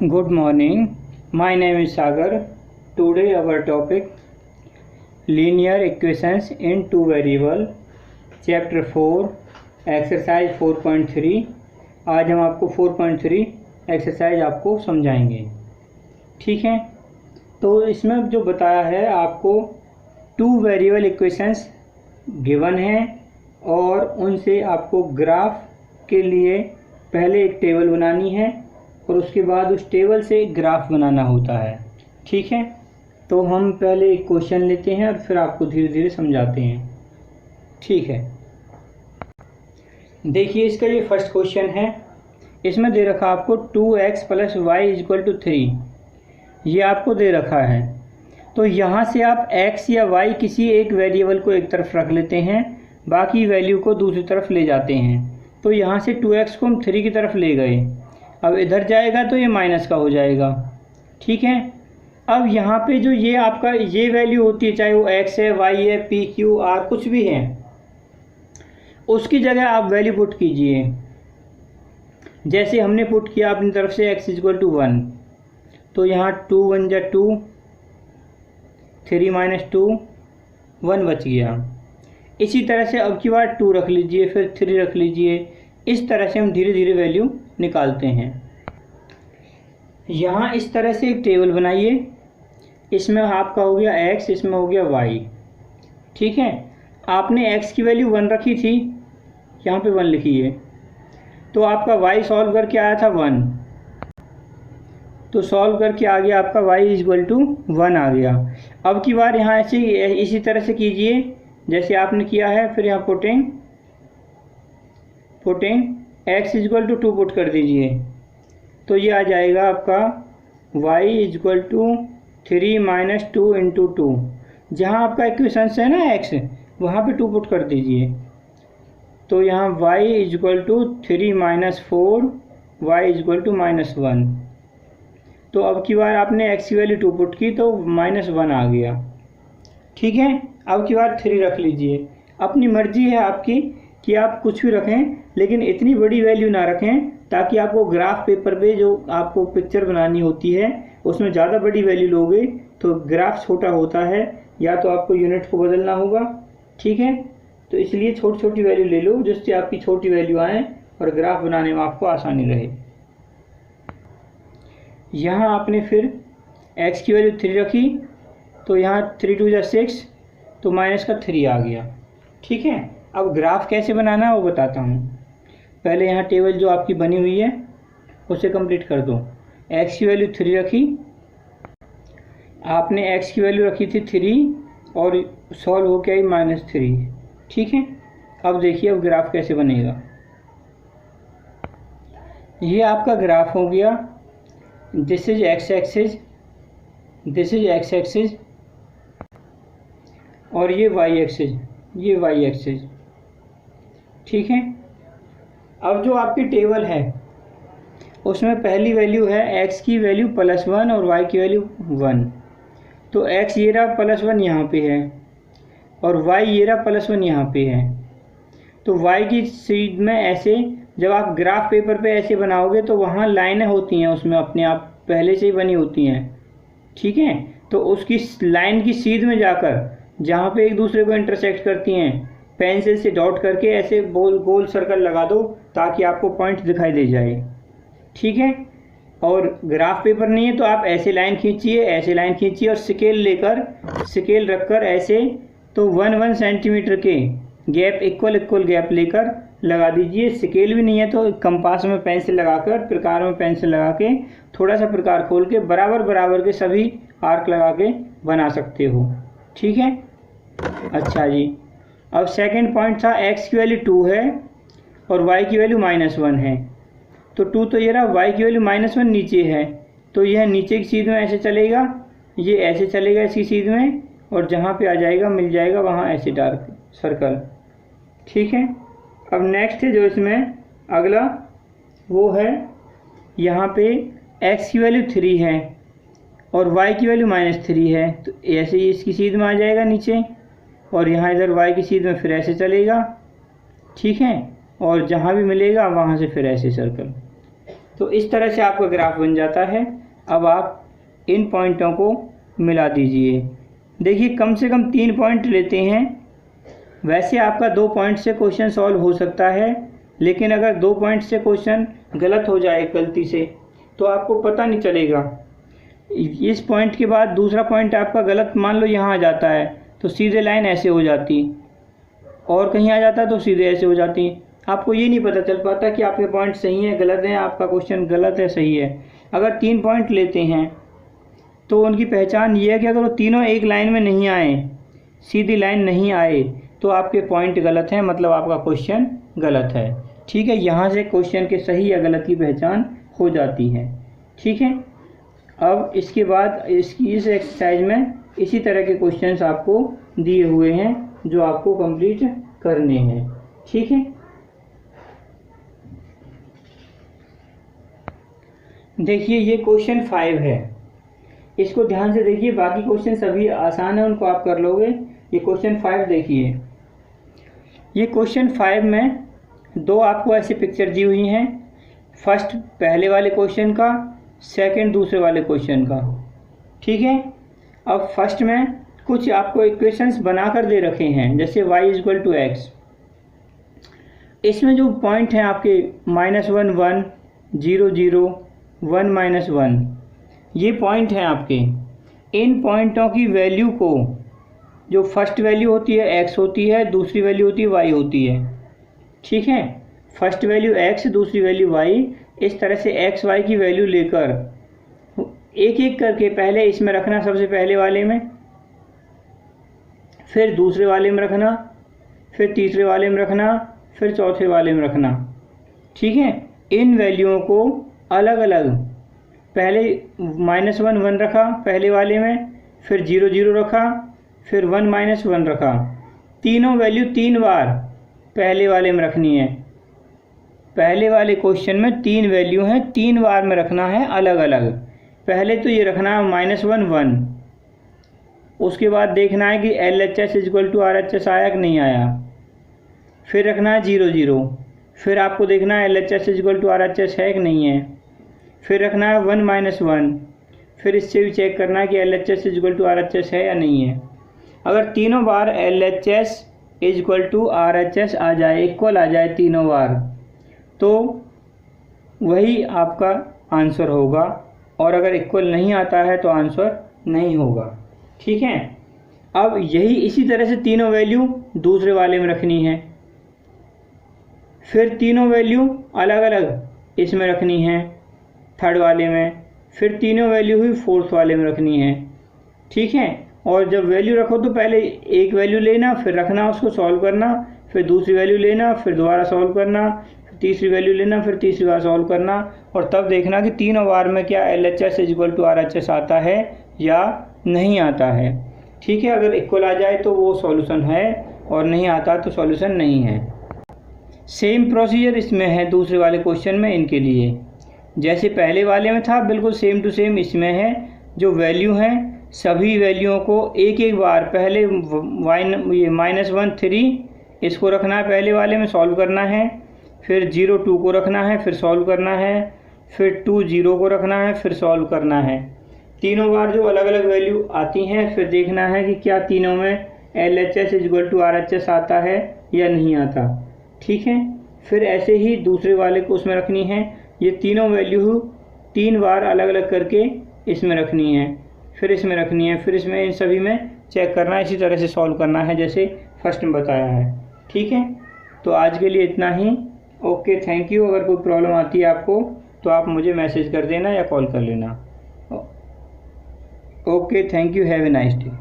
Good morning. My name is Sagar. Today our topic linear equations in two variable chapter 4 exercise 4.3। आज हम आपको 4.3 exercise आपको समझाएंगे। ठीक है, तो इसमें जो बताया है आपको टू वेरिएबल इक्वेशंस गिवन है और उनसे आपको ग्राफ के लिए पहले एक टेबल बनानी है और उसके बाद उस टेबल से एक ग्राफ बनाना होता है। ठीक है, तो हम पहले एक क्वेश्चन लेते हैं और फिर आपको धीरे धीरे समझाते हैं। ठीक है, देखिए इसका ये फर्स्ट क्वेश्चन है। इसमें दे रखा आपको 2x + y = 3, ये आपको दे रखा है। तो यहाँ से आप x या y किसी एक वेरिएबल को एक तरफ रख लेते हैं, बाकी वैल्यू को दूसरी तरफ ले जाते हैं। तो यहाँ से 2x को हम 3 की तरफ ले गए, अब इधर जाएगा तो ये माइनस का हो जाएगा। ठीक है, अब यहाँ पे जो ये आपका ये वैल्यू होती है, चाहे वो x है, y है, p, q, r कुछ भी है, उसकी जगह आप वैल्यू पुट कीजिए। जैसे हमने पुट किया अपनी तरफ से x = 1, तो यहाँ 2 × 1 = 2, 3 - 2 1 बच गया। इसी तरह से अब की बार 2 रख लीजिए, फिर 3 रख लीजिए। इस तरह से हम धीरे धीरे वैल्यू निकालते हैं। यहाँ इस तरह से एक टेबल बनाइए, इसमें आपका हो गया x, इसमें हो गया y। ठीक है, आपने x की वैल्यू 1 रखी थी, यहाँ पे 1 लिखिए, तो आपका y सॉल्व करके आया था 1, तो सॉल्व करके आ गया आपका y = 1 आ गया। अब की बार यहाँ ऐसे इसी तरह से कीजिए जैसे आपने किया है, फिर यहाँ पुटिंग x = 2 पुट कर दीजिए, तो ये आ जाएगा आपका y = 3 - 2 × 2। जहाँ आपका इक्वेशन है ना x, वहाँ पे 2 पुट कर दीजिए, तो यहाँ y = 3 - 4, y = -1। तो अब की बार आपने x की वैल्यू 2 पुट की तो -1 आ गया। ठीक है, अब की बार 3 रख लीजिए। अपनी मर्जी है आपकी कि आप कुछ भी रखें, लेकिन इतनी बड़ी वैल्यू ना रखें ताकि आपको ग्राफ पेपर पे जो आपको पिक्चर बनानी होती है उसमें ज़्यादा बड़ी वैल्यू लोगे तो ग्राफ छोटा होता है, या तो आपको यूनिट को बदलना होगा। ठीक है, तो इसलिए छोटी छोटी वैल्यू ले लो जिससे आपकी छोटी वैल्यू आए और ग्राफ बनाने में आपको आसानी रहे। यहाँ आपने फिर x की वैल्यू 3 रखी, तो यहाँ 3 × 2 = 6, तो -3 आ गया। ठीक है, अब ग्राफ कैसे बनाना है वो बताता हूँ। पहले यहाँ टेबल जो आपकी बनी हुई है उसे कंप्लीट कर दो। x की वैल्यू 3 रखी, आपने x की वैल्यू रखी थी 3 और सॉल्व हो गया -3। ठीक है, अब देखिए अब ग्राफ कैसे बनेगा। ये आपका ग्राफ हो गया, this is x axis, this is x axis, और ये y एक्सिस, ये y एक्सिस। ठीक है, अब जो आपकी टेबल है उसमें पहली वैल्यू है x की वैल्यू +1 और y की वैल्यू 1, तो x ये रहा +1 यहाँ पे है और y ये रहा +1 यहाँ पे है। तो y की सीध में ऐसे जब आप ग्राफ पेपर पे ऐसे बनाओगे तो वहाँ लाइनें होती हैं, उसमें अपने आप पहले से ही बनी होती हैं। ठीक है, तो उसकी लाइन की सीध में जाकर जहाँ पे एक दूसरे को इंटरसेक्ट करती हैं, पेंसिल से डॉट करके ऐसे गोल सर्कल लगा दो ताकि आपको पॉइंट दिखाई दे जाए। ठीक है, और ग्राफ पेपर नहीं है तो आप ऐसे लाइन खींचिए, ऐसे लाइन खींचिए और स्केल रखकर ऐसे तो 1 सेंटीमीटर के गैप इक्वल गैप लेकर लगा दीजिए। स्केल भी नहीं है तो कंपास में पेंसिल लगाकर, प्रकार में पेंसिल लगा के, थोड़ा सा प्रकार खोल के बराबर के सभी आर्क लगा के बना सकते हो। ठीक है, अच्छा जी, अब सेकंड पॉइंट था x की वैल्यू 2 है और y की वैल्यू -1 है, तो 2 तो ये रहा, y की वैल्यू -1 नीचे है, तो यह नीचे की सीध में ऐसे चलेगा, ये ऐसे चलेगा इसकी सीध में, और जहाँ पे आ जाएगा मिल जाएगा वहाँ ऐसे डार्क सर्कल। ठीक है, अब नेक्स्ट है जो इसमें अगला वो है, यहाँ पे x की वैल्यू 3 है और y की वैल्यू -3 है, तो ऐसे ही इसकी सीध में आ जाएगा नीचे, और यहाँ इधर y की सीध में फिर ऐसे चलेगा। ठीक है, और जहाँ भी मिलेगा वहाँ से फिर ऐसे सर्कल। तो इस तरह से आपका ग्राफ बन जाता है। अब आप इन पॉइंटों को मिला दीजिए। देखिए कम से कम 3 पॉइंट लेते हैं। वैसे आपका 2 पॉइंट से क्वेश्चन सॉल्व हो सकता है, लेकिन अगर 2 पॉइंट से क्वेश्चन गलत हो जाए गलती से तो आपको पता नहीं चलेगा। इस पॉइंट के बाद दूसरा पॉइंट आपका गलत मान लो यहाँ आ जाता है तो सीधे लाइन ऐसे हो जाती, और कहीं आ जाता तो सीधे ऐसे हो जाती। आपको ये नहीं पता चल पाता कि आपके पॉइंट सही है गलत है, आपका क्वेश्चन गलत है सही है। अगर 3 पॉइंट लेते हैं तो उनकी पहचान ये है कि अगर वो तीनों एक लाइन में नहीं आए, सीधी लाइन नहीं आए, तो आपके पॉइंट गलत हैं, मतलब आपका क्वेश्चन गलत है। ठीक है, यहाँ से क्वेश्चन के सही या गलत की पहचान हो जाती है। ठीक है, अब इसके बाद इस एक्सरसाइज में इसी तरह के क्वेश्चंस आपको दिए हुए हैं जो आपको कंप्लीट करने हैं। ठीक है, देखिए ये क्वेश्चन 5 है, इसको ध्यान से देखिए। बाकी क्वेश्चन सभी आसान है, उनको आप कर लोगे। ये क्वेश्चन 5 देखिए। ये क्वेश्चन 5 में 2 आपको ऐसी पिक्चर दी हुई हैं। फर्स्ट पहले वाले क्वेश्चन का, सेकंड दूसरे वाले क्वेश्चन का। ठीक है, अब फर्स्ट में कुछ आपको इक्वेशंस बनाकर दे रखे हैं, जैसे y = x। इसमें जो पॉइंट हैं आपके -1 1 0 0 1 -1, ये पॉइंट हैं आपके। इन पॉइंटों की वैल्यू को, जो फर्स्ट वैल्यू होती है x होती है, दूसरी वैल्यू होती है y होती है। ठीक है, फर्स्ट वैल्यू x, दूसरी वैल्यू y। इस तरह से x y की वैल्यू लेकर एक एक करके पहले इसमें रखना, सबसे पहले वाले में, फिर दूसरे वाले में रखना, फिर तीसरे वाले में रखना, फिर चौथे वाले में रखना। ठीक है, इन वैल्यूओं को अलग अलग, पहले -1 1 रखा पहले वाले में, फिर 0 0 रखा, फिर 1 -1 रखा। तीनों वैल्यू 3 बार पहले वाले में रखनी है। पहले वाले क्वेश्चन में 3 वैल्यू हैं, 3 बार में रखना है अलग अलग। पहले तो ये रखना है -1 1, उसके बाद देखना है कि LHS = RHS आया कि नहीं आया। फिर रखना है 0 0, फिर आपको देखना है LHS = RHS है कि नहीं है। फिर रखना है 1 -1, फिर इससे भी चेक करना है कि LHS = RHS है या नहीं है। अगर तीनों बार LHS = RHS आ जाए, इक्वल आ जाए तीनों बार, तो वही आपका आंसर होगा, और अगर इक्वल नहीं आता है तो आंसर नहीं होगा। ठीक है, अब यही इसी तरह से तीनों वैल्यू दूसरे वाले में रखनी है, फिर तीनों वैल्यू अलग अलग इसमें रखनी है थर्ड वाले में, फिर तीनों वैल्यू हुई फोर्थ वाले में रखनी है। ठीक है, और जब वैल्यू रखो तो पहले एक वैल्यू लेना, फिर रखना, उसको सॉल्व करना, फिर दूसरी वैल्यू लेना, फिर दोबारा सॉल्व करना, फिर तीसरी वैल्यू लेना, फिर तीसरी बार सॉल्व करना, और तब देखना कि तीनों बार में क्या LHS = RHS आता है या नहीं आता है। ठीक है, अगर इक्वल आ जाए तो वो सॉल्यूशन है, और नहीं आता तो सॉल्यूशन नहीं है। सेम प्रोसीजर इसमें है दूसरे वाले क्वेश्चन में, इनके लिए जैसे पहले वाले में था बिल्कुल सेम टू सेम इसमें है। जो वैल्यू हैं सभी वैल्यूओं को एक एक बार, पहले ये -1 3 इसको रखना है, पहले वाले में सॉल्व करना है, फिर 0 2 को रखना है, फिर सॉल्व करना है, फिर 2 0 को रखना है, फिर सॉल्व करना है। तीनों बार जो अलग अलग वैल्यू आती हैं, फिर देखना है कि क्या तीनों में LHS = RHS आता है या नहीं आता। ठीक है, फिर ऐसे ही दूसरे वाले को उसमें रखनी है। ये तीनों वैल्यू 3 बार अलग अलग करके इसमें रखनी है, फिर इसमें रखनी है, फिर इसमें, इन सभी में चेक करना है। इसी तरह से सॉल्व करना है जैसे फर्स्ट में बताया है। ठीक है, तो आज के लिए इतना ही। Okay, thank you. अगर कोई प्रॉब्लम आती है आपको तो आप मुझे मैसेज कर देना या कॉल कर लेना। Okay, thank you, have a nice day.